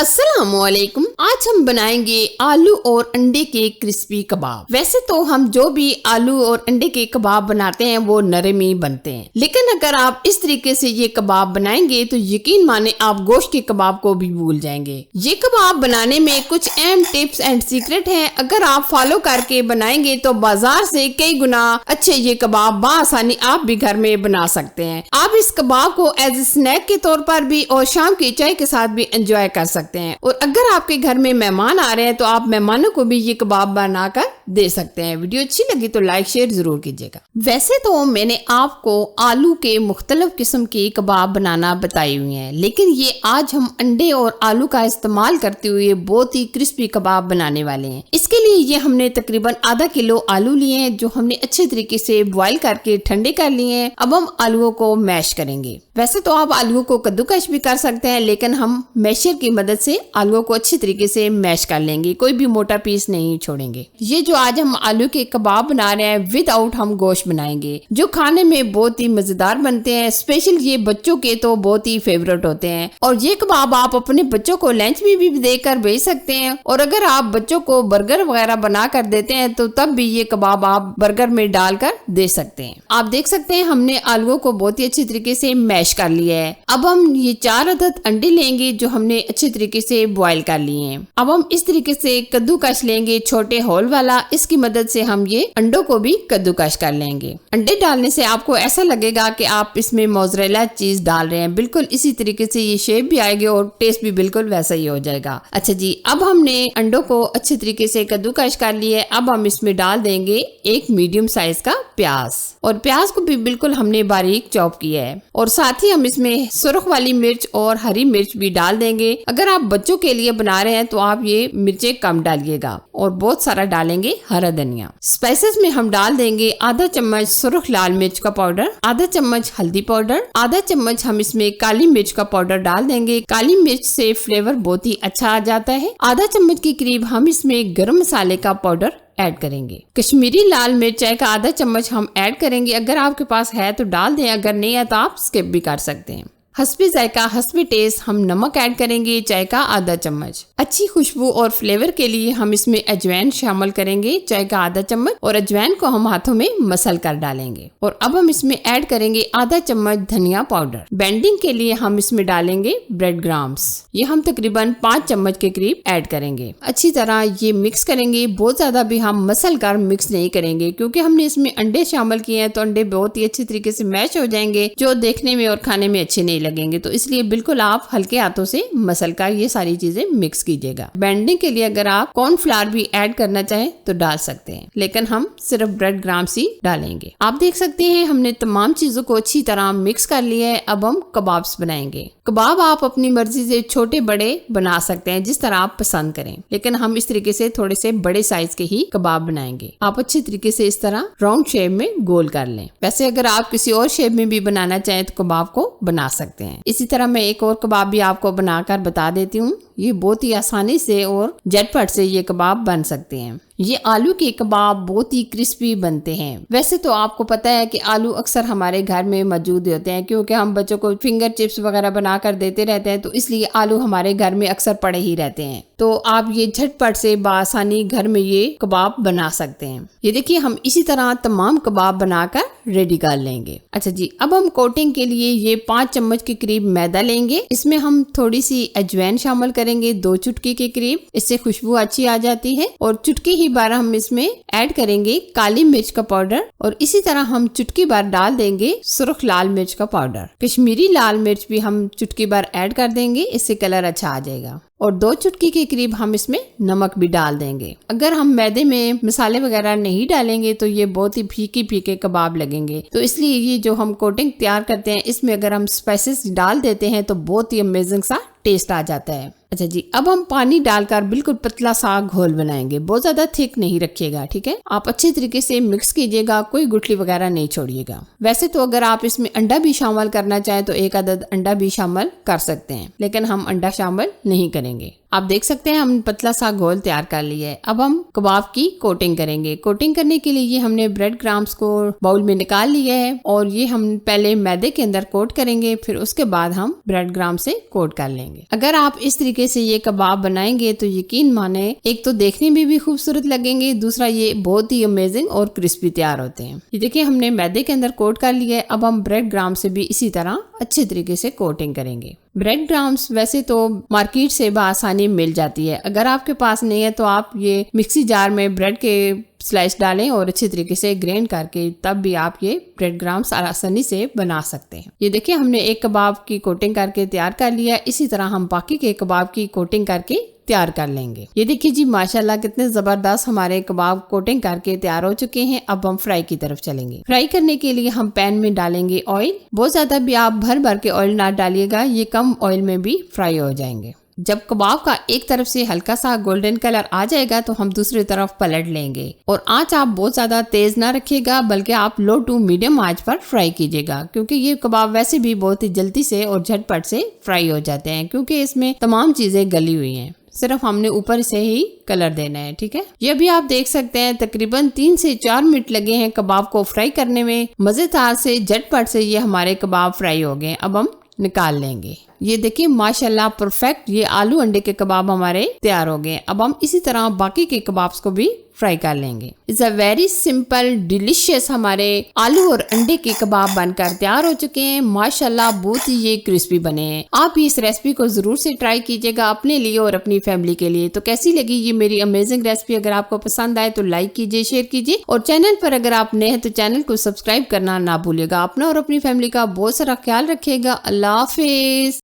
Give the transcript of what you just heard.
अस्सलामुअलैकुम। आज हम बनाएंगे आलू और अंडे के क्रिस्पी कबाब। वैसे तो हम जो भी आलू और अंडे के कबाब बनाते हैं वो नरम ही बनते हैं, लेकिन अगर आप इस तरीके से ये कबाब बनाएंगे तो यकीन माने आप गोश्त के कबाब को भी भूल जाएंगे। ये कबाब बनाने में कुछ अहम टिप्स एंड सीक्रेट हैं, अगर आप फॉलो करके बनाएंगे तो बाजार से कई गुना अच्छे ये कबाब बआसानी आप भी घर में बना सकते हैं। आप इस कबाब को एज ए स्नैक के तौर पर भी और शाम की चाय के साथ भी एंजॉय कर सकते हैं। और अगर आपके घर में मेहमान आ रहे हैं तो आप मेहमानों को भी ये कबाब बनाकर दे सकते हैं। वीडियो अच्छी लगी तो लाइक शेयर जरूर कीजिएगा। वैसे तो मैंने आपको आलू के मुख्तलिफ किस्म के कबाब बनाना बताई हुई हैं, लेकिन ये आज हम अंडे और आलू का इस्तेमाल करते हुए बहुत ही क्रिस्पी कबाब बनाने वाले हैं। इसके लिए ये हमने तकरीबन आधा किलो आलू लिए हैं जो हमने अच्छे तरीके से बॉईल करके ठंडे कर लिए हैं। अब हम आलूओं को मैश करेंगे। वैसे तो आप आलूओं को कद्दूकश भी कर सकते हैं, लेकिन हम मैशर की मदद से आलूओं को अच्छी तरीके से मैश कर लेंगे, कोई भी मोटा पीस नहीं छोड़ेंगे। ये जो आज हम आलू के कबाब बना रहे हैं विदाउट हम गोश्त बनाएंगे, जो खाने में बहुत ही मजेदार बनते हैं। स्पेशल ये बच्चों के तो बहुत ही फेवरेट होते हैं और ये कबाब आप अपने बच्चों को लंच में भी देकर भेज सकते हैं। और अगर आप बच्चों को बर्गर वगैरह बना कर देते हैं तो तब भी ये कबाब आप बर्गर में डालकर दे सकते हैं। आप देख सकते हैं हमने आलूओं को बहुत ही अच्छी तरीके से मैश कर लिया है। अब हम ये 4 अदद अंडे लेंगे जो हमने अच्छे तरीके से बॉईल कर लिए हैं। अब हम इस तरीके से कद्दूकश लेंगे, छोटे होल वाला। इसकी मदद से हम ये अंडों को भी कद्दूकश कर लेंगे। अंडे डालने से आपको ऐसा लगेगा कि आप इसमें मोज़रेला चीज डाल रहे हैं। बिल्कुल इसी तरीके से ये शेप भी आएगी और टेस्ट भी बिल्कुल वैसा ही हो जाएगा। अच्छा जी, अब हमने अंडों को अच्छे तरीके से कद्दूकश कर लिए। अब हम इसमें डाल देंगे एक मीडियम साइज का प्याज, और प्याज को भी बिल्कुल हमने बारीक चॉप किया है। और साथ ही हम इसमें सुर्ख वाली मिर्च और हरी मिर्च भी डाल देंगे। अगर आप बच्चों के लिए बना रहे हैं तो आप ये मिर्चें कम डालिएगा और बहुत सारा डालेंगे हरा धनिया। स्पाइसेस में हम डाल देंगे आधा चम्मच सुर्ख लाल मिर्च का पाउडर, आधा चम्मच हल्दी पाउडर, आधा चम्मच हम इसमें काली मिर्च का पाउडर डाल देंगे। काली मिर्च से फ्लेवर बहुत ही अच्छा आ जाता है। आधा चम्मच के करीब हम इसमें गरम मसाले का पाउडर ऐड करेंगे। कश्मीरी लाल मिर्च चाय का आधा चम्मच हम ऐड करेंगे। अगर आपके पास है तो डाल दें, अगर नहीं है तो आप स्किप भी कर सकते हैं। हस्बे जायका हस्बे टेस्ट हम नमक ऐड करेंगे, चाय का आधा चम्मच। अच्छी खुशबू और फ्लेवर के लिए हम इसमें अजवाइन शामिल करेंगे, चाय का आधा चम्मच। और अजवाइन को हम हाथों में मसल कर डालेंगे। और अब हम इसमें ऐड करेंगे आधा चम्मच धनिया पाउडर। बेंडिंग के लिए हम इसमें डालेंगे ब्रेड ग्राम्स, ये हम तकरीबन 5 चम्मच के करीब ऐड करेंगे। अच्छी तरह ये मिक्स करेंगे। बहुत ज्यादा भी हम मसल कर मिक्स नहीं करेंगे, क्योंकि हमने इसमें अंडे शामिल किए हैं तो अंडे बहुत ही अच्छी तरीके से मैश हो जाएंगे, जो देखने में और खाने में अच्छे नहीं लगेंगे। तो इसलिए बिल्कुल आप हल्के हाथों से मसल कर ये सारी चीजें मिक्स कीजिएगा। बेंडिंग के लिए अगर आप कॉर्नफ्लावर भी ऐड करना चाहें तो डाल सकते हैं, लेकिन हम सिर्फ ब्रेड ग्राम्स ही डालेंगे। आप देख सकते हैं हमने तमाम चीजों को अच्छी तरह मिक्स कर लिया है। अब हम कबाब्स बनाएंगे। कबाब आप अपनी मर्जी से छोटे बड़े बना सकते हैं, जिस तरह आप पसंद करें, लेकिन हम इस तरीके से थोड़े से बड़े साइज के ही कबाब बनाएंगे। आप अच्छी तरीके से इस तरह राउंड शेप में गोल कर लें। वैसे अगर आप किसी और शेप में भी बनाना चाहें तो कबाब को बना सकते हैं। इसी तरह मैं एक और कबाब भी आपको बनाकर बता देती हूँ। ये बहुत ही आसानी से और झटपट से ये कबाब बन सकते हैं। ये आलू के कबाब बहुत ही क्रिस्पी बनते हैं। वैसे तो आपको पता है कि आलू अक्सर हमारे घर में मौजूद होते हैं, क्योंकि हम बच्चों को फिंगर चिप्स वगैरह बना कर देते रहते हैं, तो इसलिए आलू हमारे घर में अक्सर पड़े ही रहते हैं। तो आप ये झटपट से बासानी घर में ये कबाब बना सकते हैं। ये देखिए हम इसी तरह तमाम कबाब बनाकर रेडी कर लेंगे। अच्छा जी, अब हम कोटिंग के लिए ये 5 चम्मच के करीब मैदा लेंगे। इसमें हम थोड़ी सी अजवाइन शामिल करेंगे, 2 चुटकी के करीब। इससे खुशबू अच्छी आ जाती है। और चुटकी ही बार हम इसमें ऐड करेंगे काली मिर्च का पाउडर, और इसी तरह हम चुटकी बार डाल देंगे सुर्ख लाल मिर्च का पाउडर। कश्मीरी लाल मिर्च भी हम चुटकी बार ऐड कर देंगे, इससे कलर अच्छा आ जाएगा। और 2 चुटकी के करीब हम इसमें नमक भी डाल देंगे। अगर हम मैदे में मसाले वगैरह नहीं डालेंगे तो ये बहुत ही फीके फीके कबाब लगेंगे, तो इसलिए ये जो हम कोटिंग तैयार करते हैं इसमें अगर हम स्पाइसेस डाल देते हैं तो बहुत ही अमेजिंग सा टेस्ट आ जाता है। अच्छा जी, अब हम पानी डालकर बिल्कुल पतला सा घोल बनाएंगे। बहुत ज्यादा थिक नहीं रखिएगा, ठीक है। आप अच्छे तरीके से मिक्स कीजिएगा, कोई गुठली वगैरह नहीं छोड़िएगा। वैसे तो अगर आप इसमें अंडा भी शामिल करना चाहें तो 1 अदद अंडा भी शामिल कर सकते हैं, लेकिन हम अंडा शामिल नहीं करेंगे। लेंगे। आप देख सकते हैं हम पतला सा घोल तैयार कर लिया है। अब हम कबाब की कोटिंग करेंगे। कोटिंग करने के लिए ये हमने ब्रेड क्रम्स को बाउल में निकाल लिया है और ये हम पहले मैदे के अंदर कोट करेंगे, फिर उसके बाद हम ब्रेड क्रम्स से कोट कर लेंगे। अगर आप इस तरीके से ये कबाब बनाएंगे तो यकीन माने, एक तो देखने में भी खूबसूरत लगेंगे, दूसरा ये बहुत ही अमेजिंग और क्रिस्पी तैयार होते हैं। ये देखिए हमने मैदे के अंदर कोट कर लिया है। अब हम ब्रेड क्रम्स से भी इसी तरह अच्छे तरीके से कोटिंग करेंगे। ब्रेड क्रम्स वैसे तो मार्केट से आसानी मिल जाती है, अगर आपके पास नहीं है तो आप ये मिक्सी जार में ब्रेड के स्लाइस डालें और अच्छी तरीके से ग्राइंड करके तब भी आप ये ब्रेड क्रम्स आसानी से बना सकते हैं। ये देखिए हमने एक कबाब की कोटिंग करके तैयार कर लिया। इसी तरह हम बाकी के कबाब की कोटिंग करके तैयार कर लेंगे। ये देखिए जी माशाल्लाह कितने जबरदस्त हमारे कबाब कोटिंग करके तैयार हो चुके हैं। अब हम फ्राई की तरफ चलेंगे। फ्राई करने के लिए हम पैन में डालेंगे ऑयल। बहुत ज्यादा भी आप भर भर के ऑयल ना डालिएगा, ये कम ऑयल में भी फ्राई हो जाएंगे। जब कबाब का एक तरफ से हल्का सा गोल्डन कलर आ जाएगा तो हम दूसरी तरफ पलट लेंगे और आंच आप बहुत ज्यादा तेज ना रखिएगा, बल्कि आप लो टू मीडियम आंच पर फ्राई कीजिएगा, क्योंकि ये कबाब वैसे भी बहुत ही जल्दी से और झटपट से फ्राई हो जाते हैं, क्योंकि इसमें तमाम चीजें गली हुई हैं। सिर्फ हमने ऊपर से ही कलर देना है, ठीक है। ये भी आप देख सकते हैं तकरीबन 3 से 4 मिनट लगे हैं कबाब को फ्राई करने में। मजेदार से झटपट से ये हमारे कबाब फ्राई हो गए। अब हम निकाल लेंगे। ये देखिए माशाल्लाह परफेक्ट ये आलू अंडे के कबाब हमारे तैयार हो गए। अब हम इसी तरह बाकी के कबाब्स को भी फ्राई कर लेंगे। It's a very simple delicious हमारे आलू और अंडे के कबाब बनकर तैयार हो चुके हैं। माशाल्लाह बहुत ही ये क्रिस्पी बने हैं। आप इस रेसिपी को जरूर से ट्राई कीजिएगा अपने लिए और अपनी फैमिली के लिए। तो कैसी लगी ये मेरी अमेजिंग रेसिपी? अगर आपको पसंद आए तो लाइक कीजिए, शेयर कीजिए और चैनल पर अगर आप नए हैं तो चैनल को सब्सक्राइब करना ना भूलिएगा। अपना और अपनी फैमिली का बहुत सारा ख्याल रखिएगा। अल्लाह हाफिज।